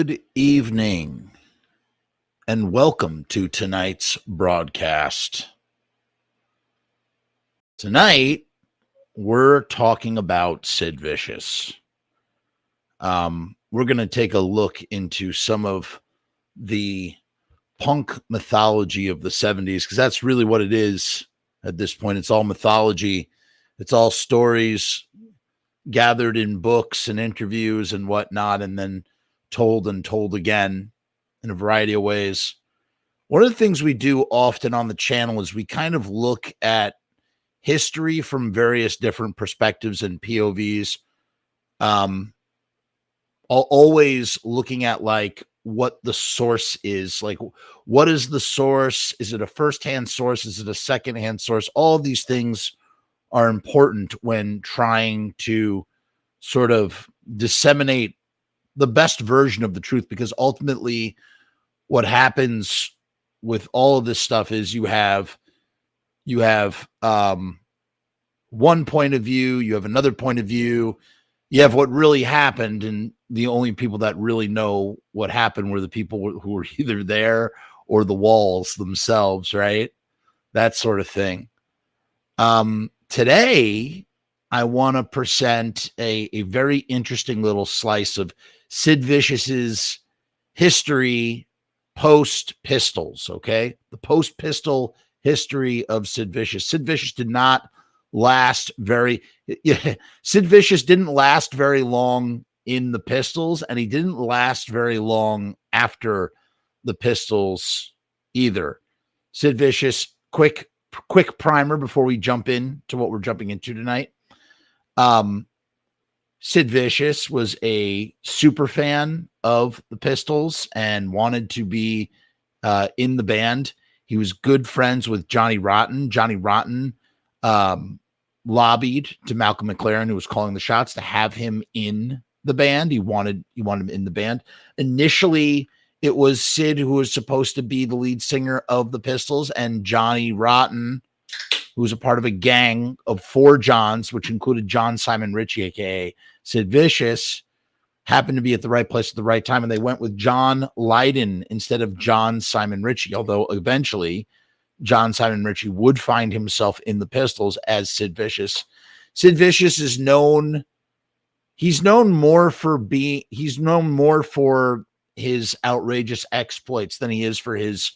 Good evening, and welcome to tonight's broadcast. Tonight, we're talking about Sid Vicious. We're going to take a look into some of the punk mythology of the 70s, because that's really what it is at this point. It's all mythology. It's all stories gathered in books and interviews and whatnot, and then told and told again in a variety of ways. One of the things we do often on the channel is we kind of look at history from various different perspectives and POVs. Always looking at like what the source is. Like, what is the source? Is it a first-hand source? Is it a second-hand source? All of these things are important when trying to sort of disseminate the best version of the truth, because ultimately what happens with all of this stuff is you have one point of view, you have another point of view, you have what really happened, and the only people that really know what happened were the people who were either there or the walls themselves, right? That sort of thing. Today I want to present a very interesting little slice of Sid Vicious's history post-Pistols, okay? The post-Pistol history of Sid Vicious. Sid Vicious did not last Sid Vicious didn't last very long in the Pistols, and he didn't last very long after the Pistols either. Sid Vicious, quick primer before we jump into what we're jumping into tonight. Sid Vicious was a super fan of the Pistols and wanted to be in the band. He was good friends with Johnny Rotten. Johnny Rotten lobbied to Malcolm McLaren, who was calling the shots, to have him in the band. He wanted him in the band. Initially, it was Sid who was supposed to be the lead singer of the Pistols, and Johnny Rotten, who was a part of a gang of 4 Johns, which included John Simon Ritchie, aka Sid Vicious, happened to be at the right place at the right time, and they went with John Lydon instead of John Simon Ritchie, although eventually John Simon Ritchie would find himself in the Pistols as Sid Vicious. Sid Vicious is known more for his outrageous exploits than he is for his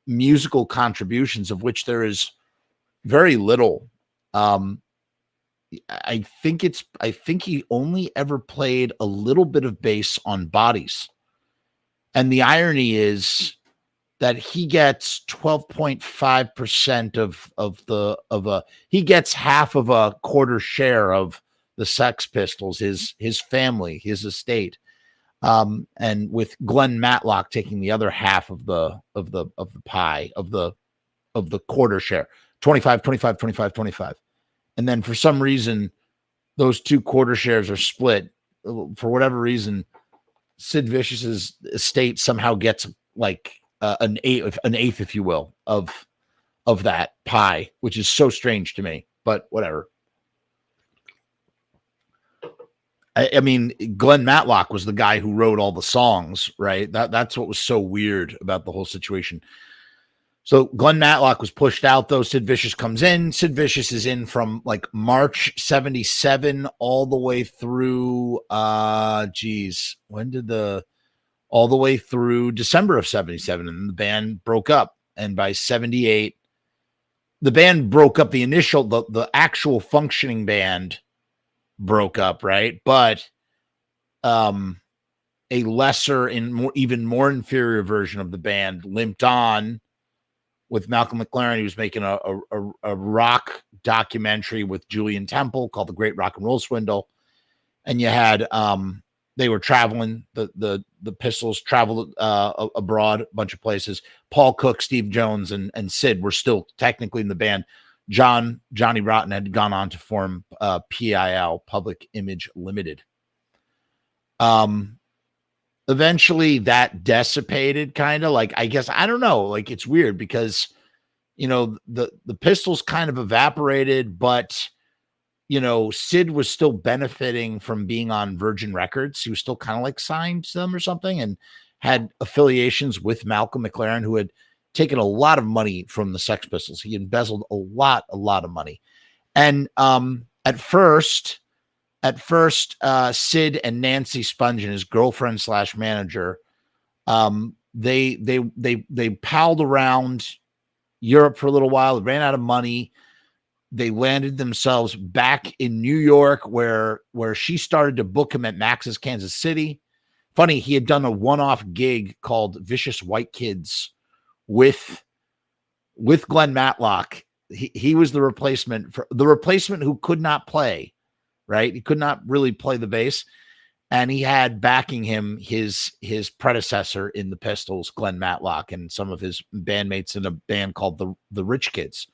musical contributions, of which there is very little. I think he only ever played a little bit of bass on Bodies. And the irony is that he gets 12.5% he gets half of a quarter share of the Sex Pistols, his family, his estate. And with Glenn Matlock taking the other half of the pie of the quarter share, 25. And then for some reason, those 2 quarter shares are split. For whatever reason, Sid Vicious's estate somehow gets like an eighth, if you will, of that pie, which is so strange to me, but whatever. I mean, Glenn Matlock was the guy who wrote all the songs, right? That's what was so weird about the whole situation. So Glenn Matlock was pushed out, though. Sid Vicious comes in. Sid Vicious is in from like March 77 all the way through, all the way through December of 77. And the band broke up. And by 78, the band broke up. The actual functioning band broke up, right? But a lesser and even more inferior version of the band limped on with Malcolm McLaren. He was making a rock documentary with Julian Temple called The Great Rock and Roll Swindle. And you had they were traveling, the Pistols traveled abroad, a bunch of places. Paul Cook, Steve Jones, and Sid were still technically in the band. Johnny Rotten had gone on to form PIL, Public Image Limited. Eventually that dissipated, kind of like, I guess, I don't know, like, it's weird because, you know, the Pistols kind of evaporated, but Sid was still benefiting from being on Virgin Records. He was still kind of like signed to them or something, and had affiliations with Malcolm McLaren, who had taken a lot of money from the Sex Pistols. He embezzled a lot of money. And at first, Sid and Nancy Spungen, his girlfriend / manager, they palled around Europe for a little while. They ran out of money. They landed themselves back in New York, where she started to book him at Max's Kansas City. Funny, he had done a one-off gig called Vicious White Kids with Glenn Matlock. He was the replacement who could not play, right? He could not really play the bass. And he had backing him his predecessor in the Pistols, Glenn Matlock, and some of his bandmates in a band called the Rich Kids.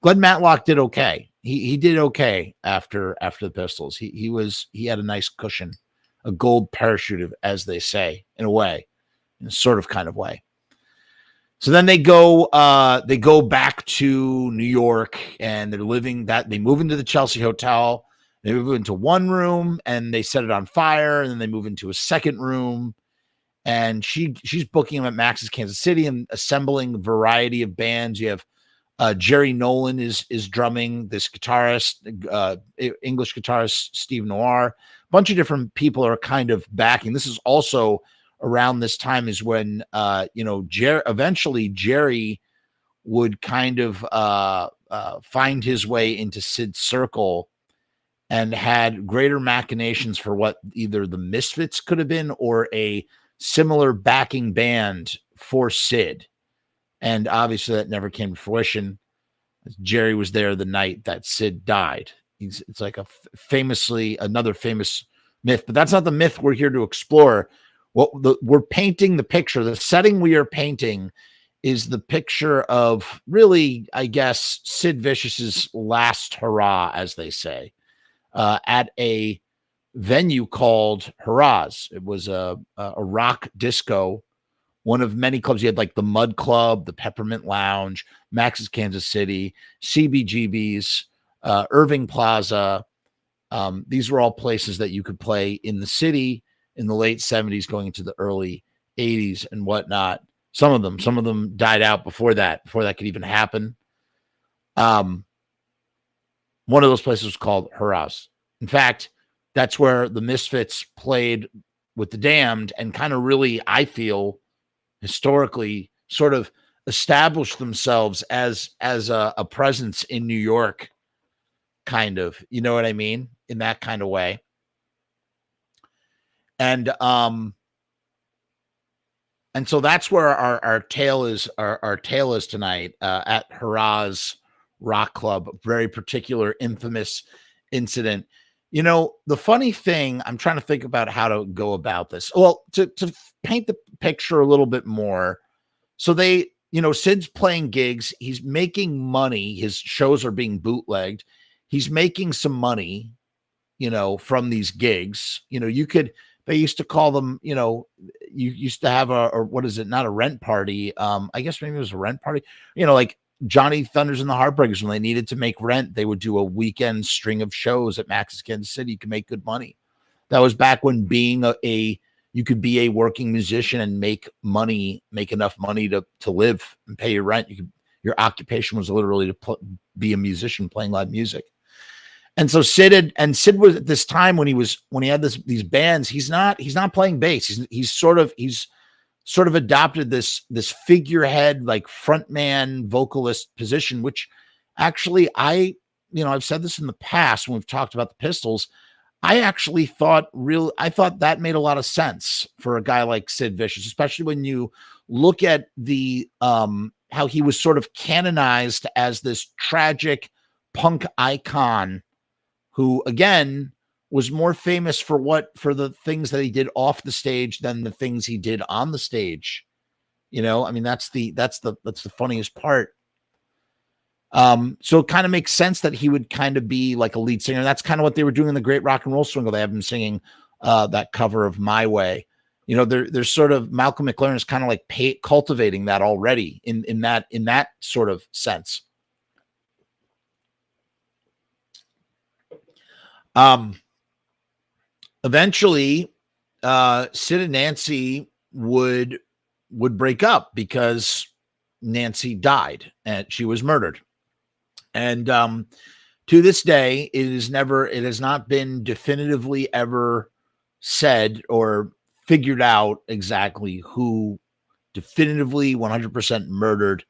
Glenn Matlock did okay. He did okay after the Pistols. He had a nice cushion, a gold parachute, as they say, in a sort of kind of way. So then they go back to New York, and they move into the Chelsea Hotel. They move into one room and they set it on fire, and then they move into a second room, and she's booking them at Max's Kansas City and assembling a variety of bands. You have Jerry Nolan is drumming, this guitarist, English guitarist Steve Noir. A bunch of different people are kind of backing. This is also around this time is when eventually Jerry would kind of find his way into Sid's circle, and had greater machinations for what either the Misfits could have been or a similar backing band for Sid. And obviously that never came to fruition. Jerry was there the night that Sid died. It's like another famous myth, but that's not the myth we're here to explore. We're painting the picture. The setting we are painting is the picture of, really, I guess, Sid Vicious's last hurrah, as they say. At a venue called Hurrah's. It was a rock disco, one of many clubs. You had like the Mud Club, the Peppermint Lounge, Max's Kansas City, CBGB's, Irving Plaza. These were all places that you could play in the city in the late 70s, going into the early 80s and whatnot. Some of them died out before that could even happen. One of those places was called Hurrah's. In fact, that's where the Misfits played with the Damned, and kind of really, I feel, historically sort of established themselves as a presence in New York, kind of, you know what I mean? In that kind of way. And so that's where our tale is tonight, at Hurrah's Rock Club, a very particular infamous incident. The funny thing, I'm trying to think about how to go about this. Well, to paint the picture a little bit more. So Sid's playing gigs. He's making money. His shows are being bootlegged. He's making some money, from these gigs. They used to call them, you used to have not a rent party. I guess maybe it was a rent party, like Johnny Thunders and the Heartbreakers, when they needed to make rent, they would do a weekend string of shows at Max's Kansas City. You could make good money. That was back when you could be a working musician and make enough money to live and pay your rent. Your occupation was literally to be a musician playing live music. And so Sid was, at this time when he had these bands, he's not playing bass. He's sort of adopted this figurehead, like frontman vocalist position, which actually I've said this in the past when we've talked about the Pistols. I actually thought that made a lot of sense for a guy like Sid Vicious, especially when you look at the how he was sort of canonized as this tragic punk icon who, again, was more famous for the things that he did off the stage than the things he did on the stage. That's the funniest part. So it kind of makes sense that he would kind of be like a lead singer. That's kind of what they were doing in the Great Rock and Roll Swingle. They have him singing that cover of My Way. There's sort of Malcolm McLaren is kind of like cultivating that already in that sort of sense. Um, Eventually, Sid and Nancy would break up because Nancy died and she was murdered. And to this day, it has not been definitively ever said or figured out exactly who definitively 100% murdered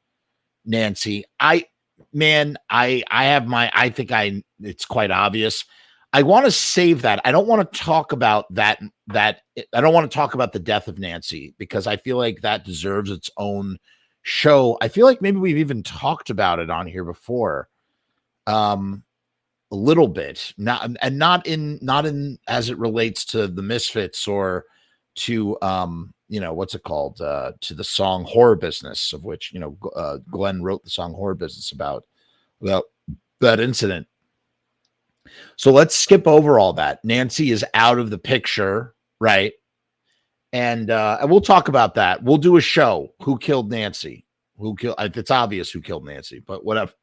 Nancy. I think it's quite obvious. I want to save that. I don't want to talk about that. I don't want to talk about the death of Nancy because I feel like that deserves its own show. I feel like maybe we've even talked about it on here before. A little bit, not in as it relates to the Misfits or to what's it called, to the song Horror Business, of which Glenn wrote the song Horror Business about that incident. So let's skip over all that. Nancy is out of the picture, right? And we'll talk about that. We'll do a show. Who killed Nancy? It's obvious who killed Nancy, but whatever.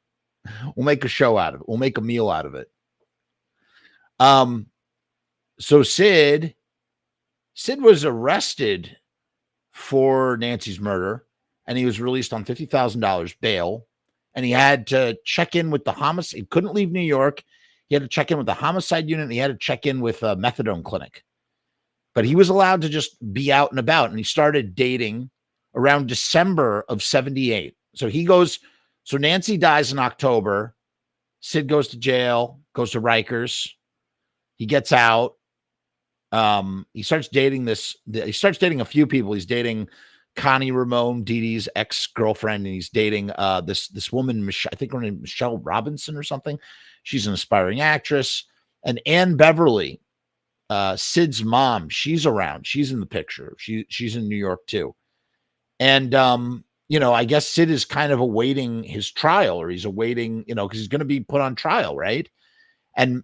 We'll make a show out of it. We'll make a meal out of it. So Sid was arrested for Nancy's murder, and he was released on $50,000 bail, and he had to check in with the homicide. He couldn't leave New York. He had to check in with the homicide unit, and he had to check in with a methadone clinic. But he was allowed to just be out and about, and he started dating around December of 1978. So Nancy dies in October. Sid goes to jail, goes to Rikers. He gets out. He starts dating a few people. He's dating Connie Ramone, Dee Dee's ex-girlfriend, and he's dating this woman, I think her name is Michelle Robinson or something. She's an aspiring actress. And Anne Beverly, Sid's mom, she's around. She's in the picture. She's in New York too. And I guess Sid is kind of awaiting his trial, or he's awaiting, because he's going to be put on trial, right? And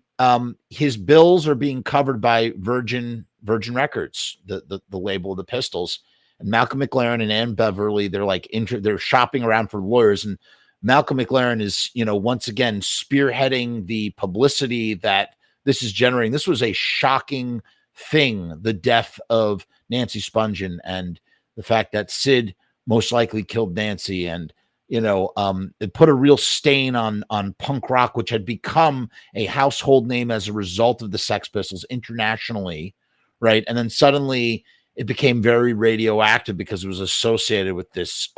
his bills are being covered by Virgin Records, the label of the Pistols. And Malcolm McLaren and Ann Beverly, they're shopping around for lawyers. And Malcolm McLaren is, once again, spearheading the publicity that this is generating. This was a shocking thing, the death of Nancy Spungen and the fact that Sid most likely killed Nancy. And it put a real stain on punk rock, which had become a household name as a result of the Sex Pistols internationally, right? And then suddenly it became very radioactive because it was associated with this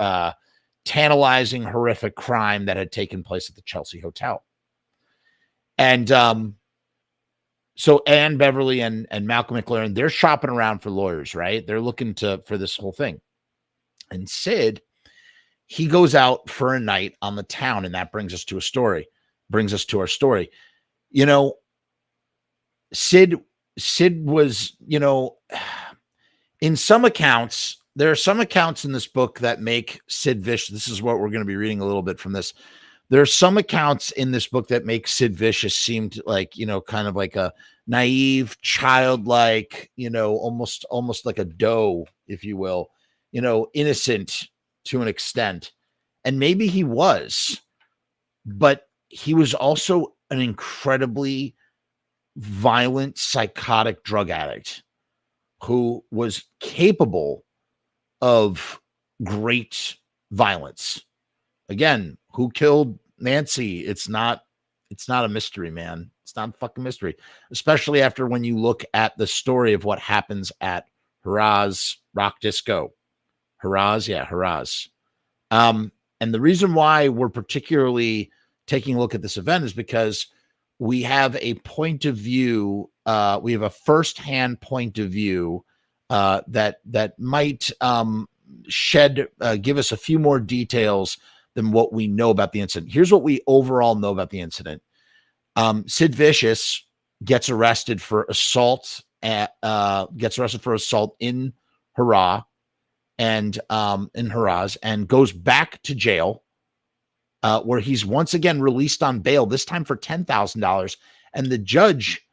tantalizing, horrific crime that had taken place at the Chelsea Hotel. And so Ann Beverly and Malcolm McLaren, they're shopping around for lawyers, right? They're looking for this whole thing. And Sid, he goes out for a night on the town, and that brings us to our story. Sid was, in some accounts, there are some accounts in this book that make Sid Vicious. This is what we're going to be reading a little bit from this. There are some accounts in this book that make Sid Vicious seem like, kind of like a naive, childlike, almost like a doe, if you will, innocent to an extent. And maybe he was, but he was also an incredibly violent, psychotic drug addict who was capable of great violence. Again, who killed Nancy? It's not a mystery, man. It's not a fucking mystery, especially after when you look at the story of what happens at Hurrah's Rock Disco. Hurrah's. And the reason why we're particularly taking a look at this event is because we have a point of view. We have a firsthand point of view that might give us a few more details than what we know about the incident. Here's what we overall know about the incident. Sid Vicious gets arrested for assault in Hurrah and in Hurrah's, and goes back to jail, where he's once again released on bail, this time for $10,000. And the judge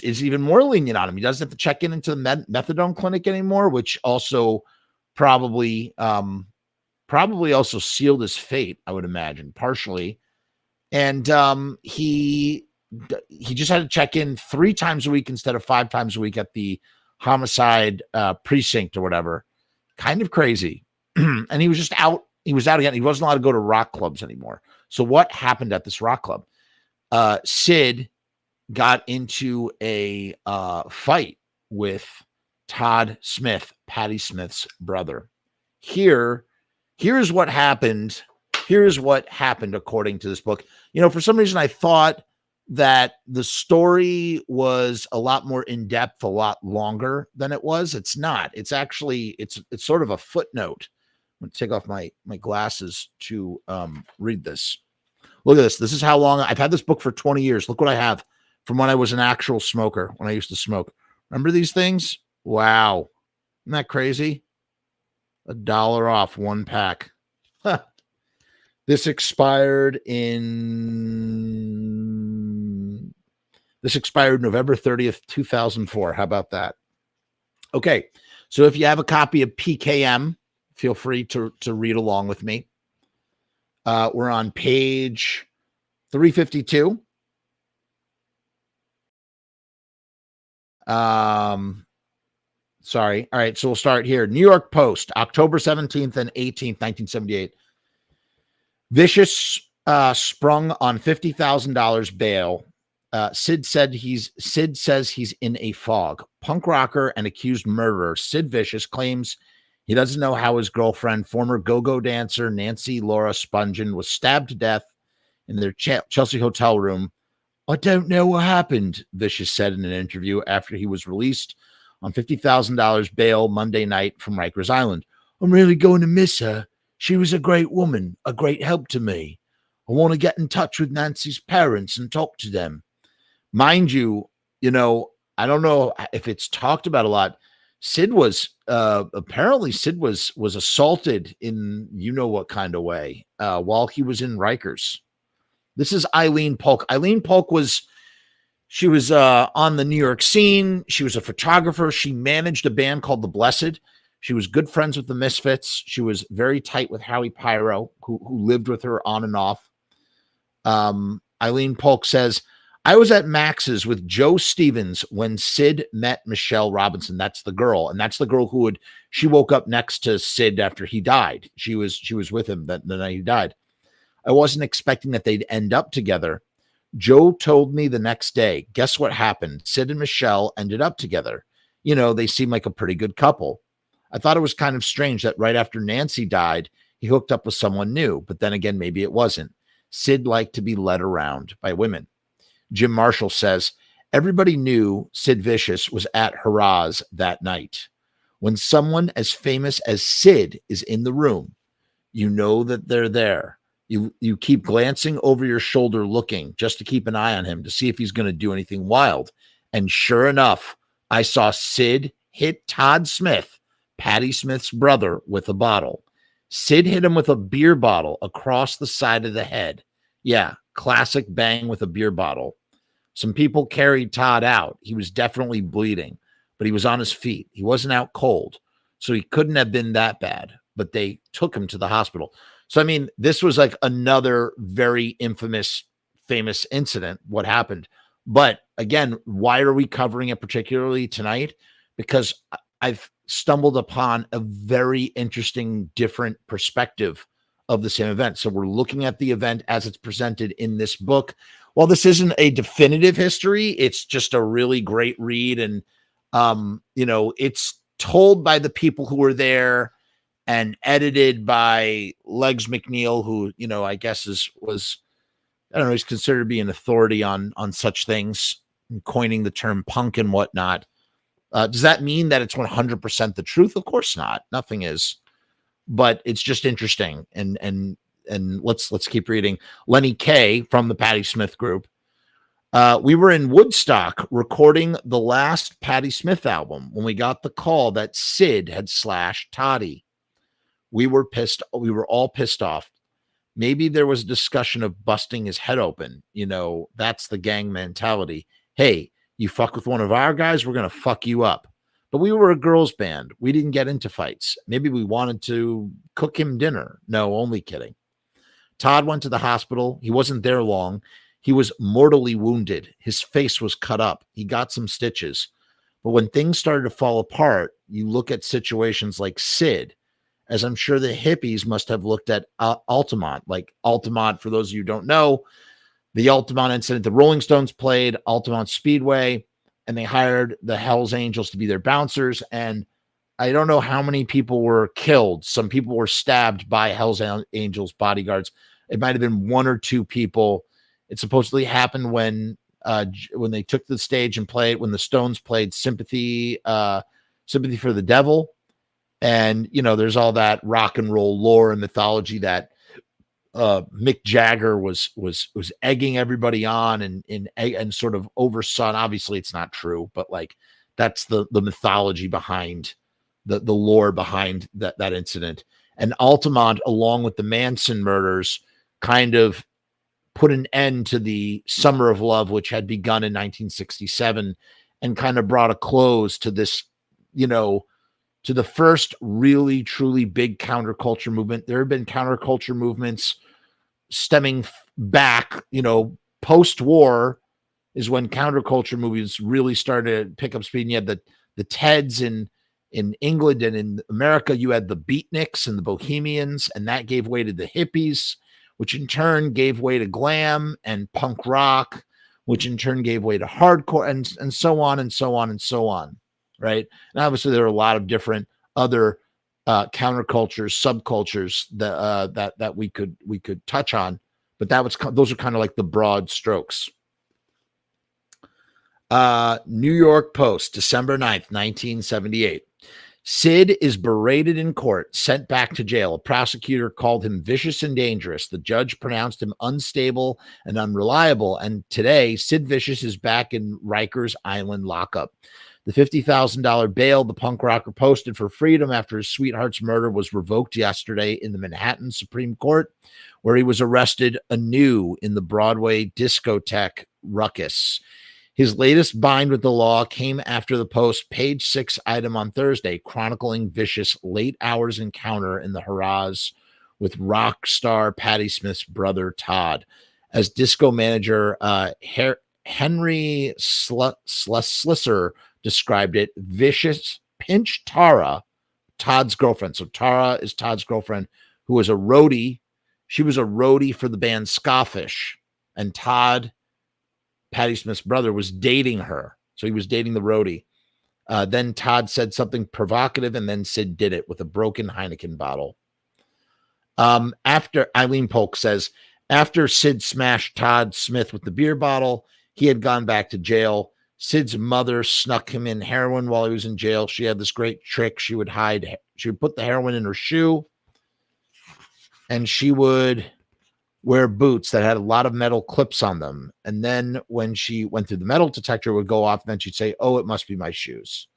is even more lenient on him. He doesn't have to check into the methadone clinic anymore, which also probably also sealed his fate, I would imagine, partially. And he he just had to check in 3 times a week instead of 5 times a week at the homicide precinct or whatever. Kind of crazy. And he was just out. He was out again. He wasn't allowed to go to rock clubs anymore. So what happened at this rock club? Sid got into a fight with Todd Smith, Patti Smith's brother. Here's what happened. Here's what happened according to this book. For some reason, I thought that the story was a lot more in depth, a lot longer than it was. It's not. It's actually it's sort of a footnote. I'm gonna take off my glasses to read this. Look at this. This is how long I've had this book for 20 years. Look what I have from when I was an actual smoker, when I used to smoke. Remember these things? Wow. Isn't that crazy? $1 off 1 pack. Huh. This expired November 30th, 2004. How about that? Okay. So if you have a copy of PKM, feel free to read along with me. We're on page 352. Sorry. All right. So we'll start here. New York Post, October 17th and 18th, 1978. Vicious sprung on $50,000 bail. Sid says he's in a fog. Punk rocker and accused murderer Sid Vicious claims he doesn't know how his girlfriend, former go-go dancer Nancy Laura Spungen, was stabbed to death in their Chelsea hotel room. I don't know what happened, Vicious said in an interview after he was released on $50,000 bail Monday night from Rikers Island. I'm really going to miss her. She was a great woman, a great help to me. I want to get in touch with Nancy's parents and talk to them. Mind you, I don't know if it's talked about a lot. Sid was apparently assaulted in what kind of way while he was in Rikers. This is Eileen Polk. Eileen Polk was on the New York scene. She was a photographer. She managed a band called The Blessed. She was good friends with the Misfits. She was very tight with Howie Pyro, who lived with her on and off. Eileen Polk says, I was at Max's with Joe Stevens when Sid met Michelle Robinson. That's the girl. And that's the girl she woke up next to Sid after he died. She was with him the night he died. I wasn't expecting that they'd end up together. Joe told me the next day, guess what happened? Sid and Michelle ended up together. They seem like a pretty good couple. I thought it was kind of strange that right after Nancy died, he hooked up with someone new, but then again, maybe it wasn't. Sid liked to be led around by women. Jim Marshall says, everybody knew Sid Vicious was at Hurrah's that night. When someone as famous as Sid is in the room, you know that they're there. You keep glancing over your shoulder looking just to keep an eye on him to see if he's going to do anything wild. And sure enough, I saw Sid hit Todd Smith, Patti Smith's brother, with a bottle. Sid hit him with a beer bottle across the side of the head. Yeah, classic bang with a beer bottle. Some people carried Todd out. He was definitely bleeding, but he was on his feet. He wasn't out cold, so he couldn't have been that bad, but they took him to the hospital. So, this was like another very famous incident, what happened. But again, why are we covering it particularly tonight? Because I've stumbled upon a very interesting, different perspective of the same event. So we're looking at the event as it's presented in this book. While this isn't a definitive history, it's just a really great read. And, it's told by the people who were there and edited by Legs McNeil, who, I guess he's considered to be an authority on such things, coining the term punk and whatnot. Does that mean that it's 100% the truth? Of course not. Nothing is, but it's just interesting. And let's keep reading. Lenny Kay from the Patti Smith group. We were in Woodstock recording the last Patti Smith album when we got the call that Sid had slashed Toddy. We were pissed. We were all pissed off. Maybe there was a discussion of busting his head open. That's the gang mentality. Hey, you fuck with one of our guys, we're going to fuck you up. But we were a girls band. We didn't get into fights. Maybe we wanted to cook him dinner. No, only kidding. Todd went to the hospital. He wasn't there long. He was mortally wounded. His face was cut up. He got some stitches. But when things started to fall apart, you look at situations like Sid, as I'm sure the hippies must have looked at Altamont. Like Altamont, for those of you who don't know, the Altamont incident, the Rolling Stones played Altamont Speedway, and they hired the Hells Angels to be their bouncers. And I don't know how many people were killed. Some people were stabbed by Hells Angels bodyguards. It might have been one or two people. It supposedly happened when they took the stage and played, when the Stones played Sympathy for the Devil. And, you know, there's all that rock and roll lore and mythology that Mick Jagger was egging everybody on and sort of oversaw. And obviously it's not true, but like that's the mythology behind the lore behind that incident. And Altamont, along with the Manson murders, kind of put an end to the Summer of Love, which had begun in 1967, and kind of brought a close to this, you know, to the first really, truly big counterculture movement. There have been counterculture movements stemming back, you know, post-war is when counterculture movies really started to pick up speed. And you had the Teds in England, and in America, you had the Beatniks and the Bohemians, and that gave way to the hippies, which in turn gave way to glam and punk rock, which in turn gave way to hardcore, and so on and so on and so on. Right. And obviously there are a lot of different other countercultures, subcultures that we could touch on, but those are kind of like the broad strokes. New York Post, December 9th, 1978. Sid is berated in court, sent back to jail. A prosecutor called him vicious and dangerous. The judge pronounced him unstable and unreliable. And today, Sid Vicious is back in Rikers Island lockup. The $50,000 bail the punk rocker posted for freedom after his sweetheart's murder was revoked yesterday in the Manhattan Supreme Court, where he was arrested anew in the Broadway discotheque ruckus. His latest bind with the law came after the Post page 6 item on Thursday, chronicling Vicious' late hours encounter in the Hurrahs with rock star Patti Smith's brother, Todd. As disco manager Henry Slisser described it, Vicious pinched Tara, Todd's girlfriend. So Tara is Todd's girlfriend, who was a roadie. She was a roadie for the band Skafish. And Todd, Patti Smith's brother, was dating her. So he was dating the roadie. Then Todd said something provocative, and then Sid did it with a broken Heineken bottle. After Eileen Polk says, after Sid smashed Todd Smith with the beer bottle, he had gone back to jail. Sid's mother snuck him in heroin while he was in jail. She had this great trick. She would put the heroin in her shoe, and she would wear boots that had a lot of metal clips on them. And then when she went through the metal detector, it would go off, and then she'd say, oh, it must be my shoes.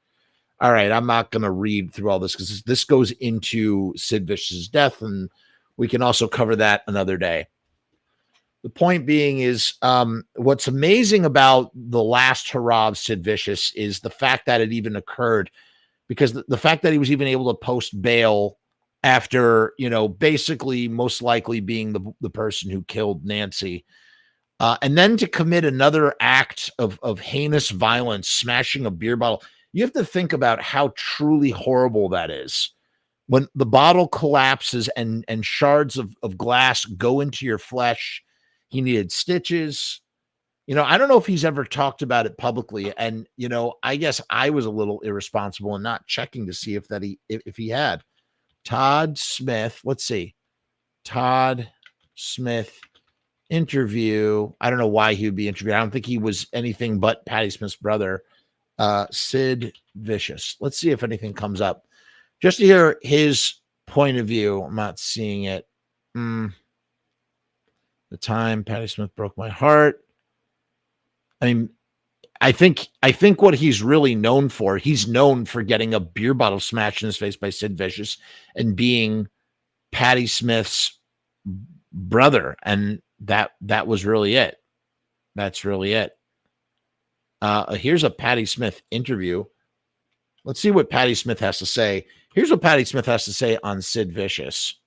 All right, I'm not going to read through all this because this goes into Sid Vicious's death, and we can also cover that another day. The point being is what's amazing about the last hurrah of Sid Vicious is the fact that it even occurred, because the fact that he was even able to post bail after, you know, basically most likely being the person who killed Nancy, and then to commit another act of heinous violence, smashing a beer bottle. You have to think about how truly horrible that is. When the bottle collapses and shards of glass go into your flesh. He needed stitches. You know, I don't know if he's ever talked about it publicly. And, you know, I guess I was a little irresponsible in not checking to see if he had. Todd Smith, let's see. Todd Smith interview. I don't know why he would be interviewed. I don't think he was anything but Patti Smith's brother. Sid Vicious. Let's see if anything comes up. Just to hear his point of view. I'm not seeing it. The time Patti Smith broke my heart. I mean, I think what he's really known for, he's known for getting a beer bottle smashed in his face by Sid Vicious and being Patti Smith's brother. And that was really it. That's really it. Here's a Patti Smith interview. Let's see what Patti Smith has to say. Here's what Patti Smith has to say on Sid Vicious.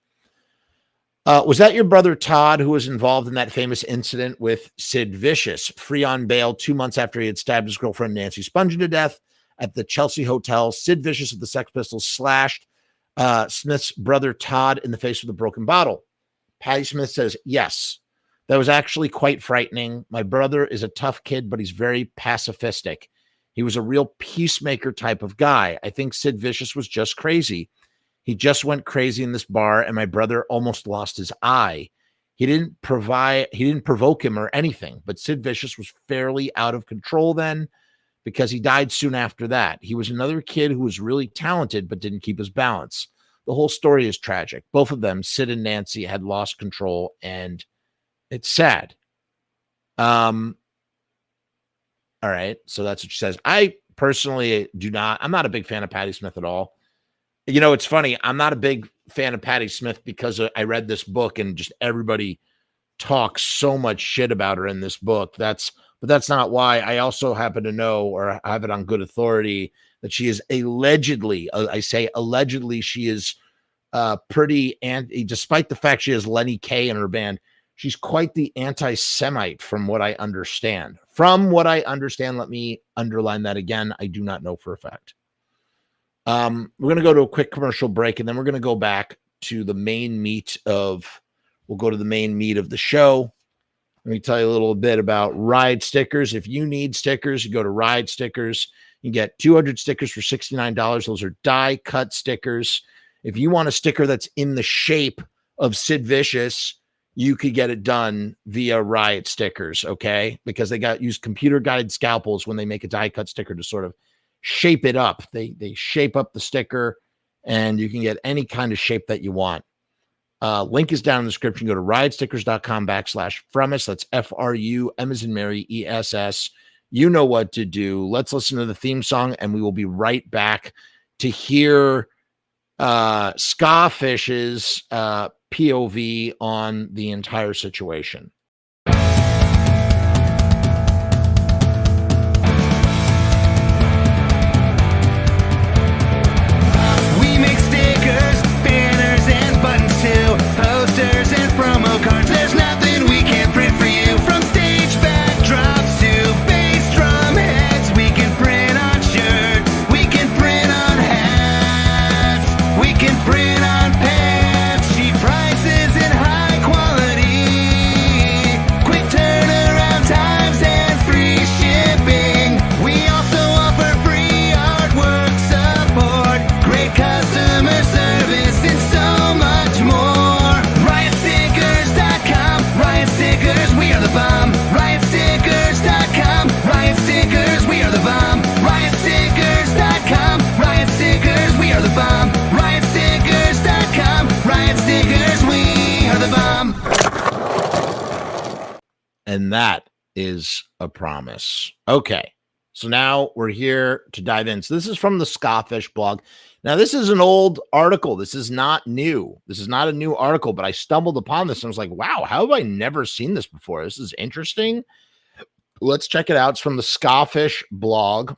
Was that your brother Todd who was involved in that famous incident with Sid Vicious, free on bail 2 months after he had stabbed his girlfriend Nancy Spungen to death at the Chelsea Hotel? Sid Vicious of the Sex Pistols slashed Smith's brother Todd in the face with a broken bottle. Patti Smith says, yes, that was actually quite frightening. My brother is a tough kid, but he's very pacifistic. He was a real peacemaker type of guy. I think Sid Vicious was just crazy. He just went crazy in this bar, and my brother almost lost his eye. He didn't provoke him or anything, but Sid Vicious was fairly out of control then because he died soon after that. He was another kid who was really talented, but didn't keep his balance. The whole story is tragic. Both of them, Sid and Nancy, had lost control, and it's sad. All right, so that's what she says. I personally I'm not a big fan of Patti Smith at all. You know, it's funny. I'm not a big fan of Patti Smith because I read this book and just everybody talks so much shit about her in this book. But that's not why. I also happen to know, or have it on good authority, that she is allegedly, I say allegedly, she is pretty, and despite the fact she has Lenny Kaye in her band, she's quite the anti-Semite from what I understand. From what I understand, let me underline that again. I do not know for a fact. We're going to go to a quick commercial break, and then we're going to go back to the main meat of the show. Let me tell you a little bit about Ride Stickers. If you need stickers, you go to Ride Stickers. You get 200 stickers for $69. Those are die cut stickers. If you want a sticker that's in the shape of Sid Vicious, you could get it done via Riot Stickers, okay? Because they use computer guided scalpels when they make a die cut sticker to sort of shape it up. They shape up the sticker, and you can get any kind of shape that you want. Link is down in the description. Go to ridestickers.com/Frumess. That's FRU, M as in Mary, ESS. You know what to do. Let's listen to the theme song, and we will be right back to hear Skafish's POV on the entire situation. Posters and promo cards, there's nothing we can't print for you. From stage backdrops to bass drum heads, we can print on shirts, we can print on hats, we can print on pants. Cheap prices and high quality, quick turnaround times and free shipping. We also offer free artwork support, great customer service, and so much more. We are the bomb. Riotstickers.com. Riot Stickers, we are the bomb. Riotstickers.com. Riot Stickers, we are the bomb. Riotstickers.com. Riot Stickers, we are the bomb. And that is a promise. Okay, so now we're here to dive in. So this is from the Skafish blog. Now, this is an old article. This is not new. This is not a new article, but I stumbled upon this and was like, wow, how have I never seen this before? This is interesting. Let's check it out. It's from the Skafish blog.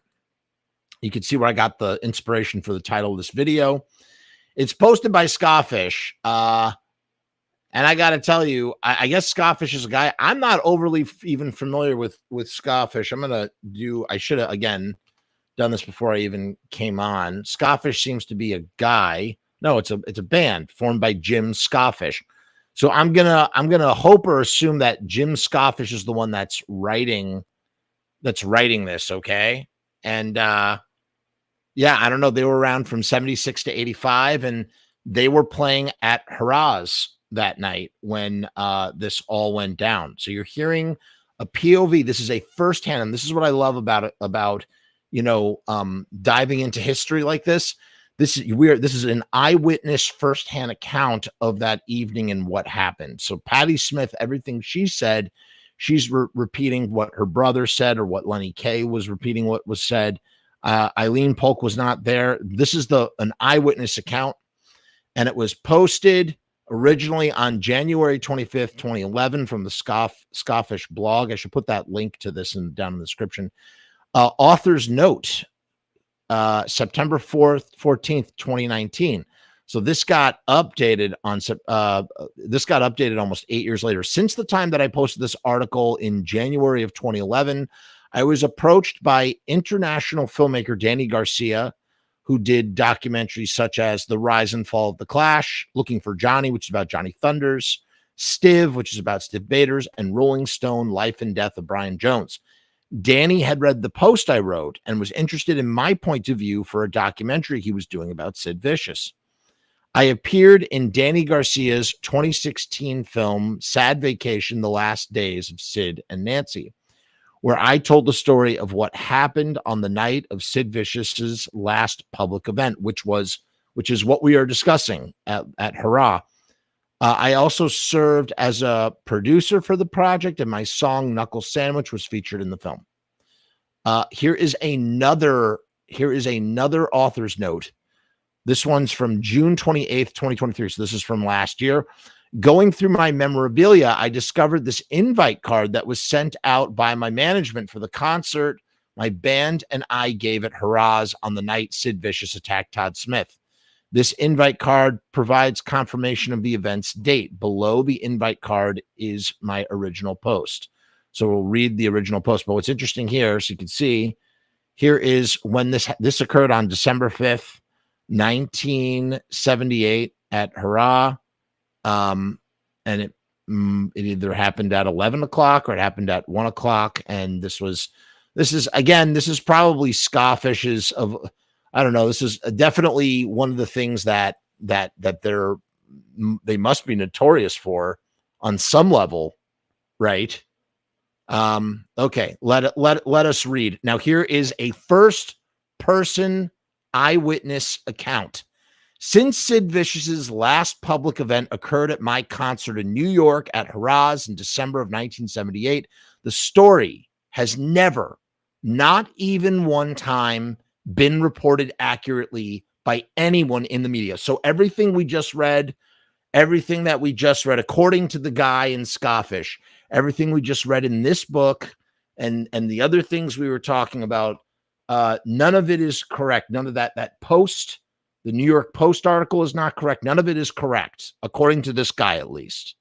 You can see where I got the inspiration for the title of this video. It's posted by Skafish. And I got to tell you, I guess Skafish is a guy. I'm not overly even familiar with Skafish. I should have, again, done this before I even came on. Skafish seems to be a guy. No, it's a band formed by Jim Skafish. So I'm gonna hope or assume that Jim Skafish is the one that's writing this, okay? And yeah, I don't know. They were around from 76 to 85, and they were playing at Hurrah's that night when this all went down. So you're hearing a POV. This is a firsthand, and this is what I love about diving into history like this. This is an eyewitness firsthand account of that evening and what happened. So Patti Smith, everything she said, she's repeating what her brother said, or what Lenny Kaye was repeating what was said. Eileen Polk was not there. This is an eyewitness account, and it was posted originally on January 25th, 2011 from the Skafish blog. I should put that link to this down in the description. Author's note, September 14th, 2019. So this got updated almost 8 years later. Since the time that I posted this article in January of 2011, I was approached by international filmmaker Danny Garcia, who did documentaries such as The Rise and Fall of the Clash, Looking for Johnny, which is about Johnny Thunders, Stiv, which is about Stiv Bators, and Rolling Stone, Life and Death of Brian Jones. Danny had read the post I wrote and was interested in my point of view for a documentary he was doing about Sid Vicious. I appeared in Danny Garcia's 2016 film, Sad Vacation, The Last Days of Sid and Nancy, where I told the story of what happened on the night of Sid Vicious's last public event, which is what we are discussing at Hurrah. I also served as a producer for the project, and my song Knuckle Sandwich was featured in the film. Here is another author's note. This one's from June 28th, 2023. So this is from last year. Going through my memorabilia, I discovered this invite card that was sent out by my management for the concert my band and I gave at Hurrah's on the night Sid Vicious attacked Todd Smith. This invite card provides confirmation of the event's date. Below the invite card is my original post. So we'll read the original post. But what's interesting here, so you can see, here is when this occurred on December 5th, 1978 at Hurrah. And it either happened at 11 o'clock or it happened at 1 o'clock. And this is probably Skafish's of, I don't know. This is definitely one of the things that they must be notorious for on some level, right? Okay, let us read. Now here is a first person eyewitness account. Since Sid Vicious's last public event occurred at my concert in New York at Hurrah's in December of 1978, the story has never, not even one time, been reported accurately by anyone in the media. So everything that we just read, according to the guy in Skafish, everything we just read in this book and the other things we were talking about, none of it is correct. None of that post, the New York Post article is not correct. None of it is correct, according to this guy, at least.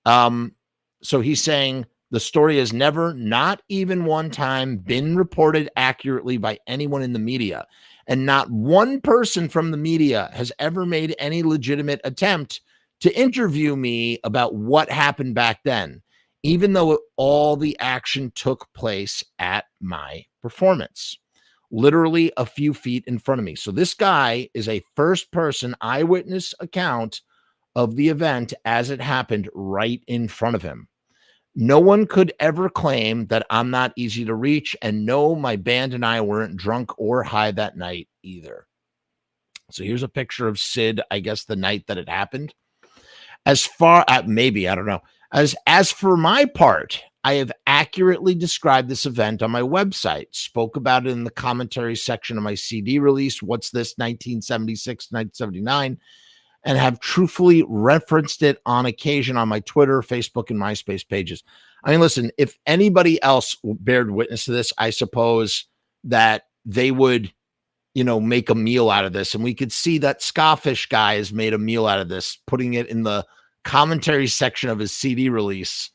So he's saying the story has never, not even one time, been reported accurately by anyone in the media. And not one person from the media has ever made any legitimate attempt to interview me about what happened back then, even though all the action took place at my performance, literally a few feet in front of me. So this guy is a first-person eyewitness account of the event as it happened right in front of him. No one could ever claim that I'm not easy to reach, and no, my band and I weren't drunk or high that night either. So here's a picture of Sid, I guess, the night that it happened. As for my part, I have accurately described this event on my website, spoke about it in the commentary section of my CD release, What's This, 1976, 1979, and have truthfully referenced it on occasion on my Twitter, Facebook, and MySpace pages. I mean, listen, if anybody else bared witness to this, I suppose that they would, make a meal out of this. And we could see that Skafish guy has made a meal out of this, putting it in the commentary section of his CD release.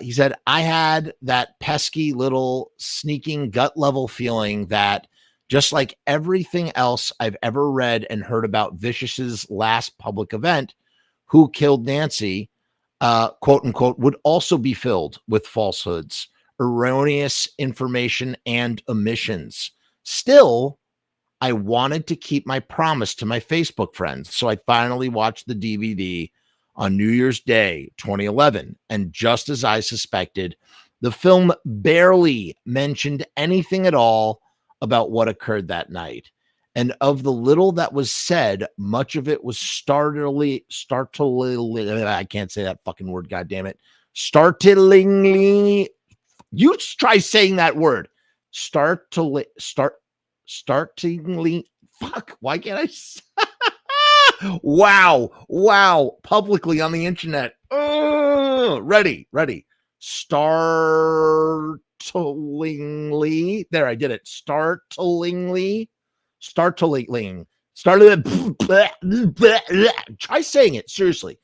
He said, I had that pesky little sneaking gut level feeling that just like everything else I've ever read and heard about Vicious's last public event, Who Killed Nancy, quote unquote, would also be filled with falsehoods, erroneous information, and omissions. Still, I wanted to keep my promise to my Facebook friends. So I finally watched the DVD on New Year's Day, 2011. And just as I suspected, the film barely mentioned anything at all about what occurred that night. And of the little that was said, much of it was startlingly, I can't say that fucking word, goddammit. Startlingly, you try saying that word. Startlingly, fuck, why can't I say? Wow, publicly on the internet. Ready. Startlingly. There, I did it. Startling. Started try saying it seriously.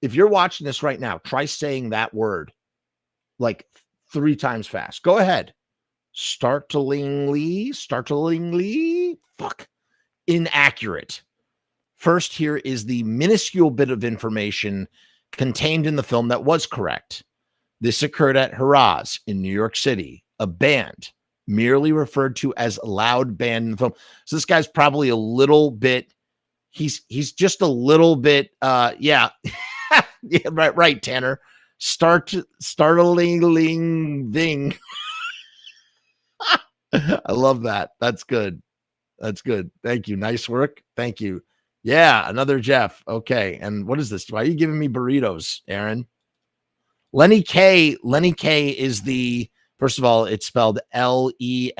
If you're watching this right now, try saying that word like 3 times fast. Go ahead. Startlingly. Fuck. Inaccurate. First, here is the minuscule bit of information contained in the film that was correct. This occurred at Hurrah's in New York City, a band merely referred to as loud band in the film. So this guy's probably a little bit, he's just a little bit, yeah, yeah, right, Tanner. Startling thing. I love that. That's good. Thank you. Nice work. Thank you. Yeah, another Jeff. Okay. And what is this? Why are you giving me burritos, Aaron? Lenny K is the, first of all, it's spelled Lennykaye,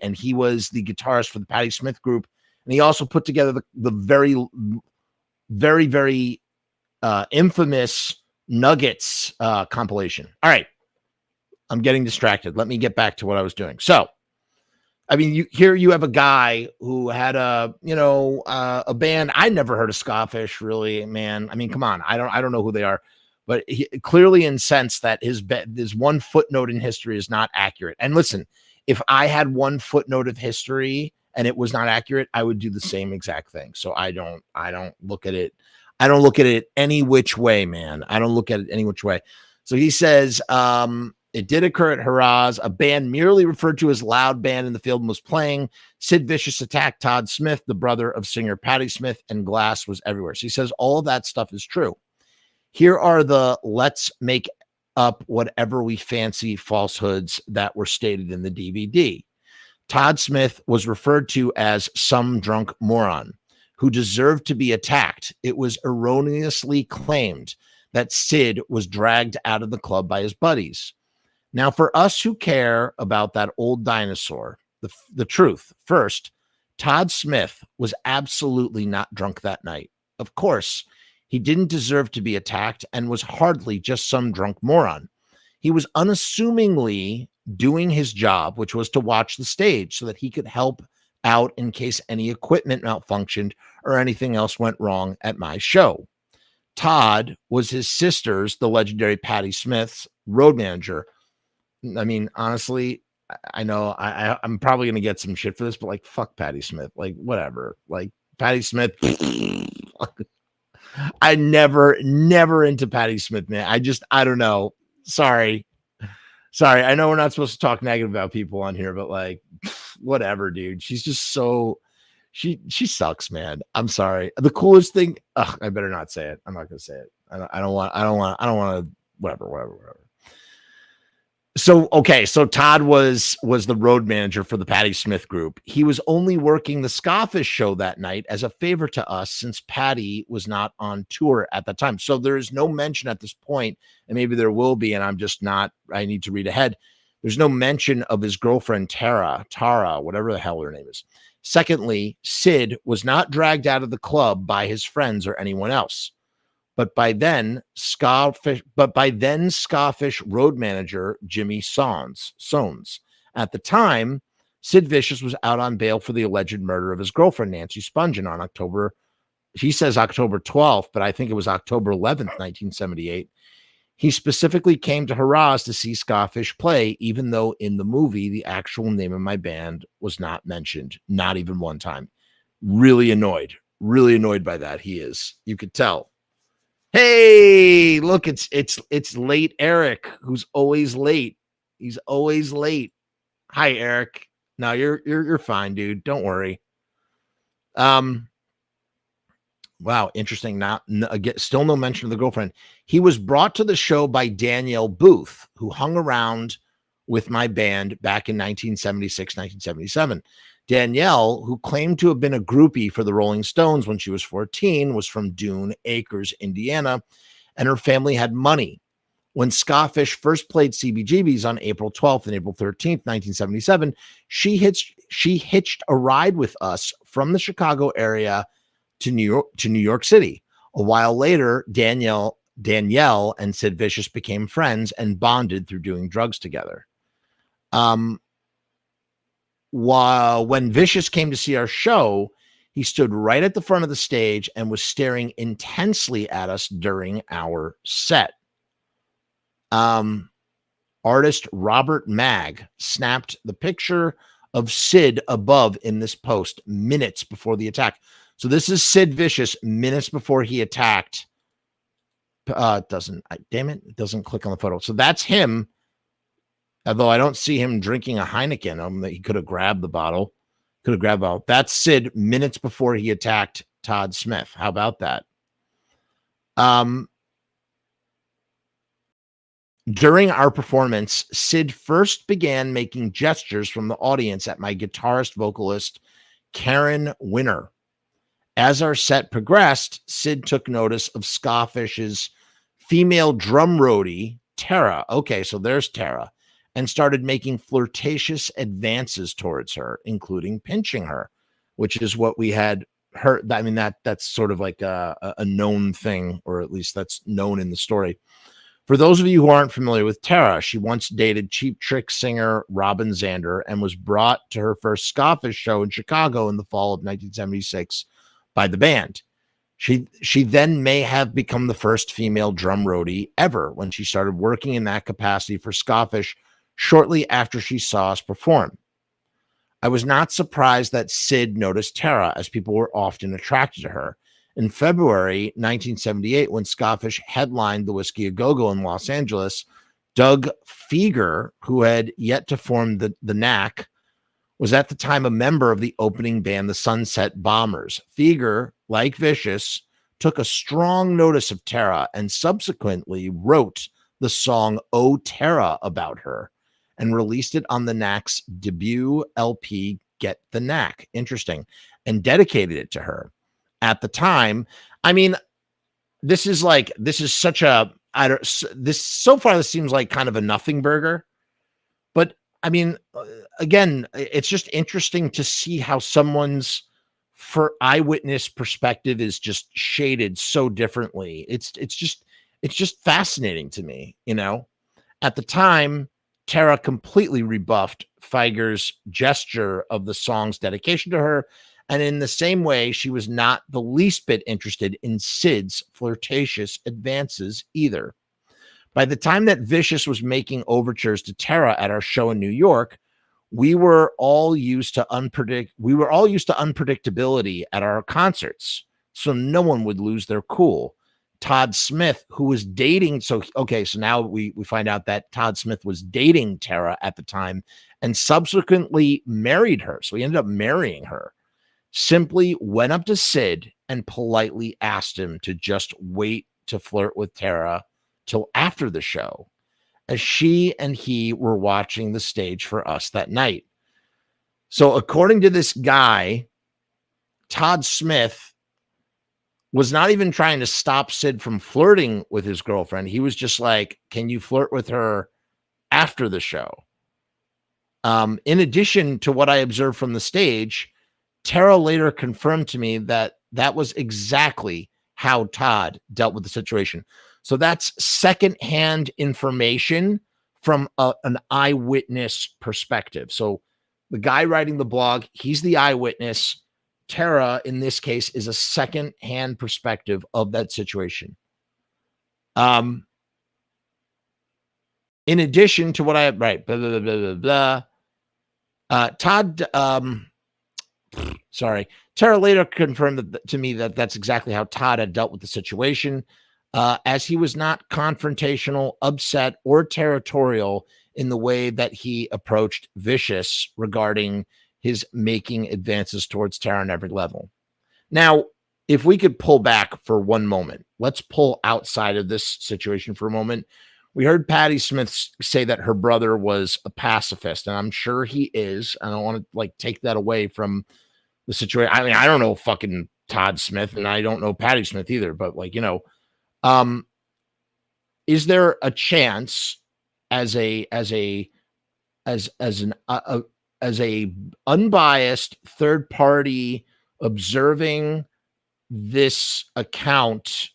and he was the guitarist for the Patti Smith group. And he also put together the very, very, very infamous Nuggets compilation. All right. I'm getting distracted. Let me get back to what I was doing. So, I mean, you have a guy who had a band. I never heard of Skafish, really, man. I mean, come on. I don't know who they are, but he clearly incensed that his one footnote in history is not accurate. And listen, if I had one footnote of history and it was not accurate, I would do the same exact thing. So I don't look at it. I don't look at it any which way, man. I don't look at it any which way. So he says, it did occur at Hurrah's. A band merely referred to as loud band in the film was playing. Sid Vicious attacked Todd Smith, the brother of singer Patti Smith, and glass was everywhere. So he says all of that stuff is true. Here are the let's make up whatever we fancy falsehoods that were stated in the DVD. Todd Smith was referred to as some drunk moron who deserved to be attacked. It was erroneously claimed that Sid was dragged out of the club by his buddies. Now, for us who care about that old dinosaur, the truth, first, Todd Smith was absolutely not drunk that night. Of course, he didn't deserve to be attacked and was hardly just some drunk moron. He was unassumingly doing his job, which was to watch the stage so that he could help out in case any equipment malfunctioned or anything else went wrong at my show. Todd was his sister's, the legendary Patti Smith's, road manager. I mean, honestly, I know I'm probably going to get some shit for this, but like, fuck Patti Smith, like whatever, like Patti Smith. I never into Patti Smith, man. I don't know. Sorry. I know we're not supposed to talk negative about people on here, but like, whatever, dude. She's just so, she sucks, man. I'm sorry. The coolest thing. I better not say it. I'm not going to say it. I don't want to, whatever. So, okay. So Todd was the road manager for the Patti Smith group. He was only working the Skafish show that night as a favor to us since Patti was not on tour at that time. So there is no mention at this point, and maybe there will be, and I need to read ahead. There's no mention of his girlfriend, Tara, whatever the hell her name is. Secondly, Sid was not dragged out of the club by his friends or anyone else. But by then, Skafish road manager Jimmy Sones. At the time, Sid Vicious was out on bail for the alleged murder of his girlfriend, Nancy Spungen, on October 12th, but I think it was October 11th, 1978. He specifically came to Hurrah's to see Skafish play, even though in the movie, the actual name of my band was not mentioned, not even one time. Really annoyed by that. He is. You could tell. Hey, look, it's late Eric, who's always late. He's always late. Hi, Eric. No, you're fine, dude. Don't worry. Wow, interesting. Still no mention of the girlfriend. He was brought to the show by Danielle Booth, who hung around with my band back in 1976, 1977. Danielle, who claimed to have been a groupie for the Rolling Stones when she was 14, was from Dune Acres, Indiana, and her family had money. When Skafish first played CBGBs on April 12th and April 13th, 1977, she hitched a ride with us from the Chicago area to New York City. A while later, Danielle and Sid Vicious became friends and bonded through doing drugs together. when Vicious came to see our show, he stood right at the front of the stage and was staring intensely at us during our set. Artist Robert Mag snapped the picture of Sid above in this post minutes before the attack. So this is Sid Vicious minutes before he attacked. It doesn't click on the photo. So that's him. Although I don't see him drinking a Heineken. He could have grabbed the bottle. That's Sid minutes before he attacked Todd Smith. How about that? During our performance, Sid first began making gestures from the audience at my guitarist vocalist, Karen Winner. As our set progressed, Sid took notice of Skafish's female drum roadie, Tara. Okay, so there's Tara. And started making flirtatious advances towards her, including pinching her, which is what we had heard. I mean, that's sort of like a known thing, or at least that's known in the story. For those of you who aren't familiar with Tara, she once dated Cheap Trick singer Robin Zander and was brought to her first Skafish show in Chicago in the fall of 1976 by the band. She then may have become the first female drum roadie ever when she started working in that capacity for Skafish shortly after she saw us perform. I was not surprised that Sid noticed Tara, as people were often attracted to her. In February 1978, when Skafish headlined the Whiskey A Go-Go in Los Angeles, Doug Feger, who had yet to form the Knack, was at the time a member of the opening band, the Sunset Bombers. Feger, like Vicious, took a strong notice of Tara and subsequently wrote the song "Oh Tara" about her and released it on the Knack's debut LP, Get the Knack. Interesting. And dedicated it to her. At the time, I mean, this so far this seems like kind of a nothing burger, but I mean, again, it's just interesting to see how someone's eyewitness perspective is just shaded so differently. It's just fascinating to me, you know. At the time, Tara completely rebuffed Feiger's gesture of the song's dedication to her. And in the same way, she was not the least bit interested in Sid's flirtatious advances either. By the time that Vicious was making overtures to Tara at our show in New York, we were all used to unpredictability at our concerts, so no one would lose their cool. Todd Smith, who was dating, so now we find out that Todd Smith was dating Tara at the time and subsequently married her. So he ended up marrying her. Simply went up to Sid and politely asked him to just wait to flirt with Tara till after the show, as she and he were watching the stage for us that night. So according to this guy, Todd Smith was not even trying to stop Sid from flirting with his girlfriend. He was just like, can you flirt with her after the show? In addition to what I observed from the stage, Tara later confirmed to me that that was exactly how Todd dealt with the situation. So that's secondhand information from an eyewitness perspective. So the guy writing the blog, he's the eyewitness. Tara, in this case, is a secondhand perspective of that situation. In addition to what blah, blah, blah, blah, blah. Tara later confirmed to me that that's exactly how Todd had dealt with the situation, as he was not confrontational, upset, or territorial in the way that he approached Vicious regarding his making advances towards Tara on every level. Now, if we could pull back for one moment, let's pull outside of this situation for a moment. We heard Patti Smith say that her brother was a pacifist, and I'm sure he is. I don't want to take that away from the situation. I mean, I don't know fucking Todd Smith, and I don't know Patti Smith either, but is there a chance as a unbiased third party observing this account,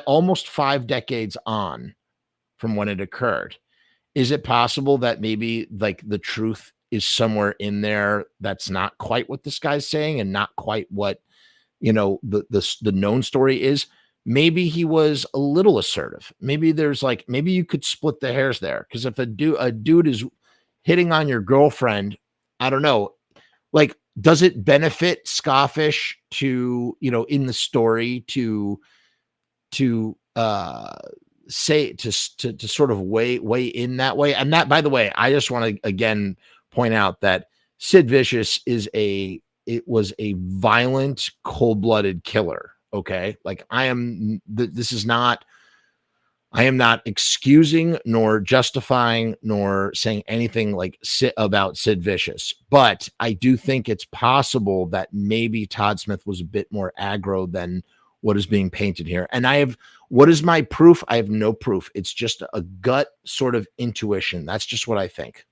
almost 5 decades on from when it occurred, is it possible that maybe the truth is somewhere in there that's not quite what this guy's saying and not quite what, you know, the known story is. Maybe he was a little assertive. Maybe there's like, maybe you could split the hairs there. Because if a dude is hitting on your girlfriend, I don't know, like, does it benefit Skafish to, you know, in the story to say to sort of weigh in that way? And that, by the way, I just want to again point out that Sid Vicious was a violent, cold-blooded killer. Okay, like I am not excusing nor justifying nor saying anything like about Sid Vicious, but I do think it's possible that maybe Todd Smith was a bit more aggro than what is being painted here. And what is my proof? I have no proof. It's just a gut sort of intuition. That's just what I think.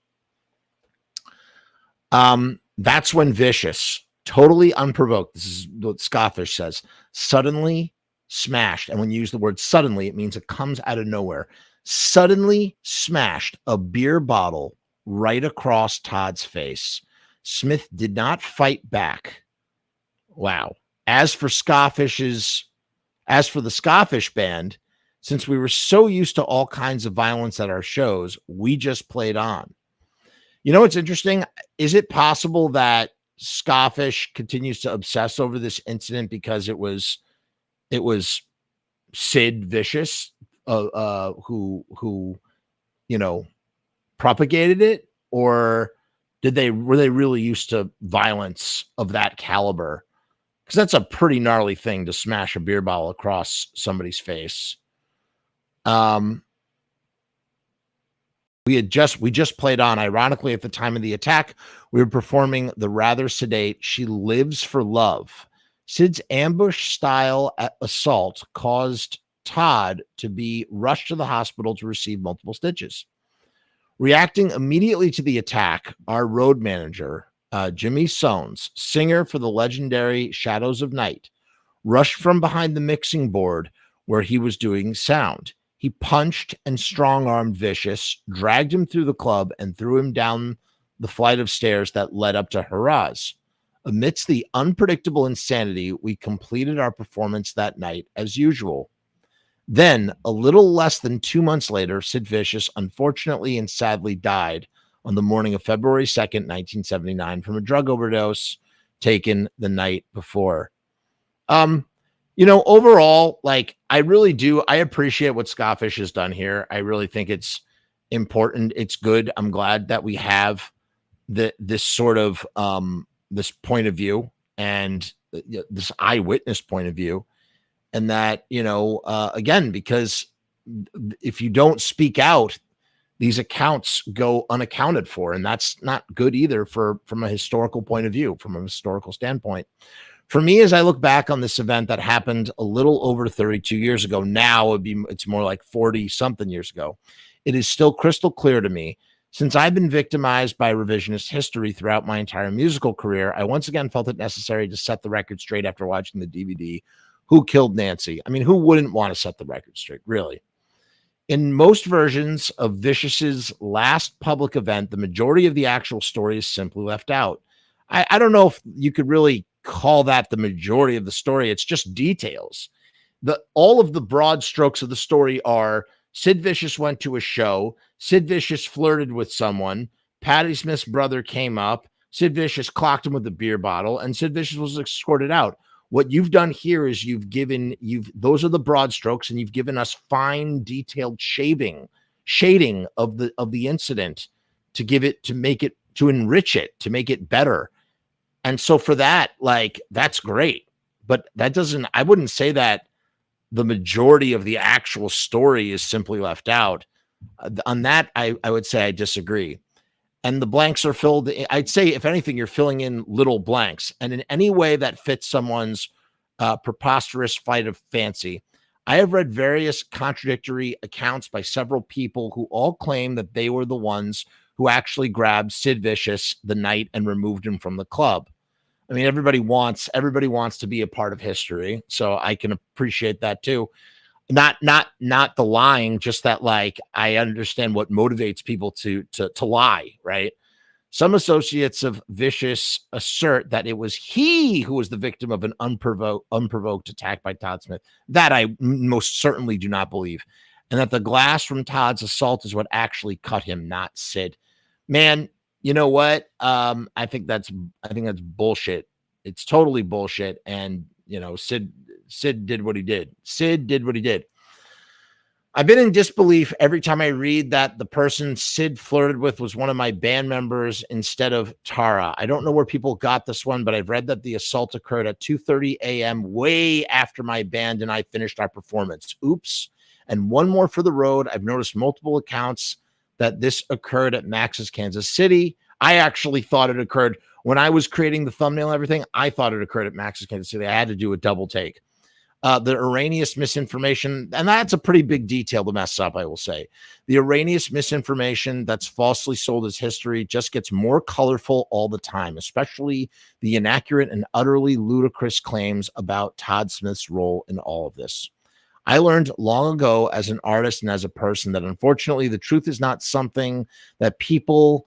That's when Vicious, totally unprovoked, this is what Skafish says, suddenly smashed. And when you use the word suddenly, it means it comes out of nowhere. Suddenly smashed a beer bottle right across Todd's face. Smith did not fight back. Wow. As for the Skafish band, since we were so used to all kinds of violence at our shows, we just played on. You know what's interesting? Is it possible that Skafish continues to obsess over this incident because it was Sid Vicious who you know propagated it, or were they really used to violence of that caliber? Because that's a pretty gnarly thing to smash a beer bottle across somebody's face. We just played on. Ironically, at the time of the attack, we were performing the rather sedate "She Lives for Love." Sid's ambush-style assault caused Todd to be rushed to the hospital to receive multiple stitches. Reacting immediately to the attack, our road manager, Jimmy Soanes, singer for the legendary Shadows of Night, rushed from behind the mixing board where he was doing sound. He punched and strong-armed Vicious, dragged him through the club, and threw him down the flight of stairs that led up to Hurrah's. Amidst the unpredictable insanity, we completed our performance that night as usual. Then, a little less than 2 months later, Sid Vicious unfortunately and sadly died on the morning of February 2nd, 1979, from a drug overdose taken the night before. You know, overall, like, I appreciate what Skafish has done here. I really think it's important. It's good. I'm glad that we have this sort of this point of view and this eyewitness point of view. And that, you know, again, because if you don't speak out, these accounts go unaccounted for. And that's not good either from a historical point of view, from a historical standpoint. For me, as I look back on this event that happened a little over 32 years ago, now it's more like 40 something years ago, it is still crystal clear to me. Since I've been victimized by revisionist history throughout my entire musical career, I once again felt it necessary to set the record straight after watching the DVD, Who Killed Nancy? I mean, who wouldn't want to set the record straight, really? In most versions of Vicious's last public event, the majority of the actual story is simply left out. I don't know if you could really call that the majority of the story. It's just details. All of the broad strokes of the story are Sid Vicious went to a show. Sid Vicious flirted with someone. Patti Smith's brother came up. Sid Vicious clocked him with a beer bottle, and Sid Vicious was escorted out. What you've done here is those are the broad strokes, and you've given us fine, detailed shading of the incident to enrich it, to make it better. And so for that, like, that's great. But I wouldn't say that the majority of the actual story is simply left out. On that, I would say I disagree. And the blanks are filled. I'd say, if anything, you're filling in little blanks. And in any way that fits someone's preposterous flight of fancy. I have read various contradictory accounts by several people who all claim that they were the ones who actually grabbed Sid Vicious the night and removed him from the club. I mean, everybody wants to be a part of history, so I can appreciate that too. Not the lying, just that, like, I understand what motivates people to lie, right? Some associates of Vicious assert that it was he who was the victim of an unprovoked attack by Todd Smith. That I most certainly do not believe. And that the glass from Todd's assault is what actually cut him, not Sid. Man, you know what? I think that's bullshit. It's totally bullshit. And Sid did what he did. Sid did what he did. I've been in disbelief every time I read that the person Sid flirted with was one of my band members instead of Tara. I don't know where people got this one, but I've read that the assault occurred at 2:30 a.m. way after my band and I finished our performance. Oops. And one more for the road. I've noticed multiple accounts that this occurred at Max's Kansas City. I actually thought it occurred when I was creating the thumbnail and everything. I thought it occurred at Max's Kansas City. I had to do a double take. The erroneous misinformation, and that's a pretty big detail to mess up, I will say. The erroneous misinformation that's falsely sold as history just gets more colorful all the time, especially the inaccurate and utterly ludicrous claims about Todd Smith's role in all of this. I learned long ago as an artist and as a person that unfortunately the truth is not something that people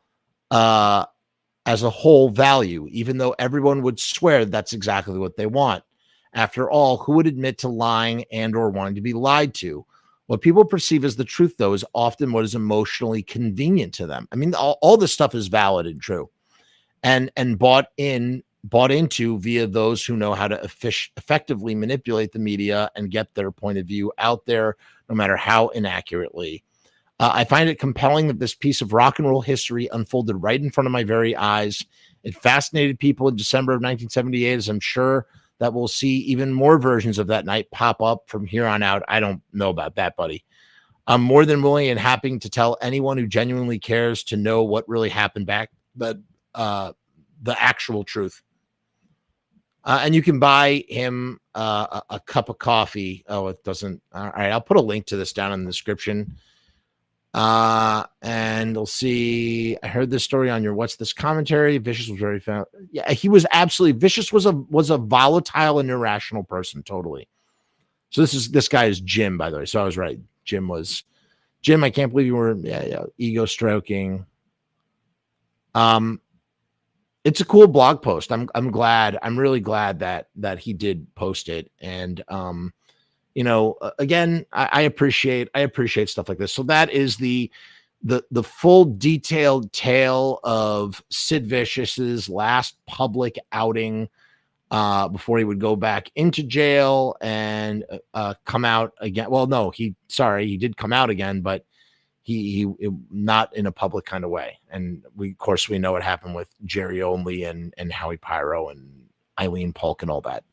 as a whole value, even though everyone would swear that's exactly what they want. After all, who would admit to lying and or wanting to be lied to? What people perceive as the truth, though, is often what is emotionally convenient to them. I mean, all this stuff is valid and true, and bought into via those who know how to effectively manipulate the media and get their point of view out there, no matter how inaccurately. I find it compelling that this piece of rock and roll history unfolded right in front of my very eyes. It fascinated people in December of 1978, as I'm sure that we'll see even more versions of that night pop up from here on out. I don't know about that, buddy. I'm more than willing and happy to tell anyone who genuinely cares to know what really happened back, but the actual truth. And you can buy him a cup of coffee. Oh, it doesn't. All right, I'll put a link to this down in the description. And we'll see. I heard this story on your What's This commentary. Vicious was very found. Yeah, he was absolutely Vicious was a volatile and irrational person, totally. So this guy is Jim, by the way. So I was right. Jim. I can't believe you were ego stroking. It's a cool blog post. I'm glad. I'm really glad that he did post it. And again, I appreciate stuff like this. So that is the full detailed tale of Sid Vicious's last public outing before he would go back into jail and come out again. Well, no, he did come out again, but he not in a public kind of way. And we know what happened with Jerry Only and Howie Pyro and Eileen Polk and all that.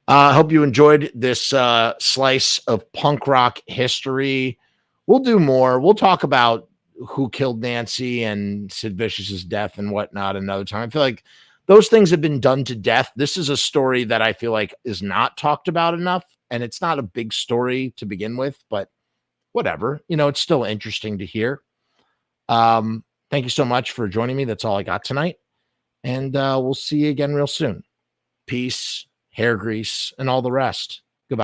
I hope you enjoyed this slice of punk rock history. We'll do more. We'll talk about who killed Nancy and Sid Vicious's death and whatnot another time. I feel like those things have been done to death. This is a story that I feel like is not talked about enough, and it's not a big story to begin with, but whatever. It's still interesting to hear. Thank you so much for joining me. That's all I got tonight, and we'll see you again real soon. Peace, hair grease, and all the rest.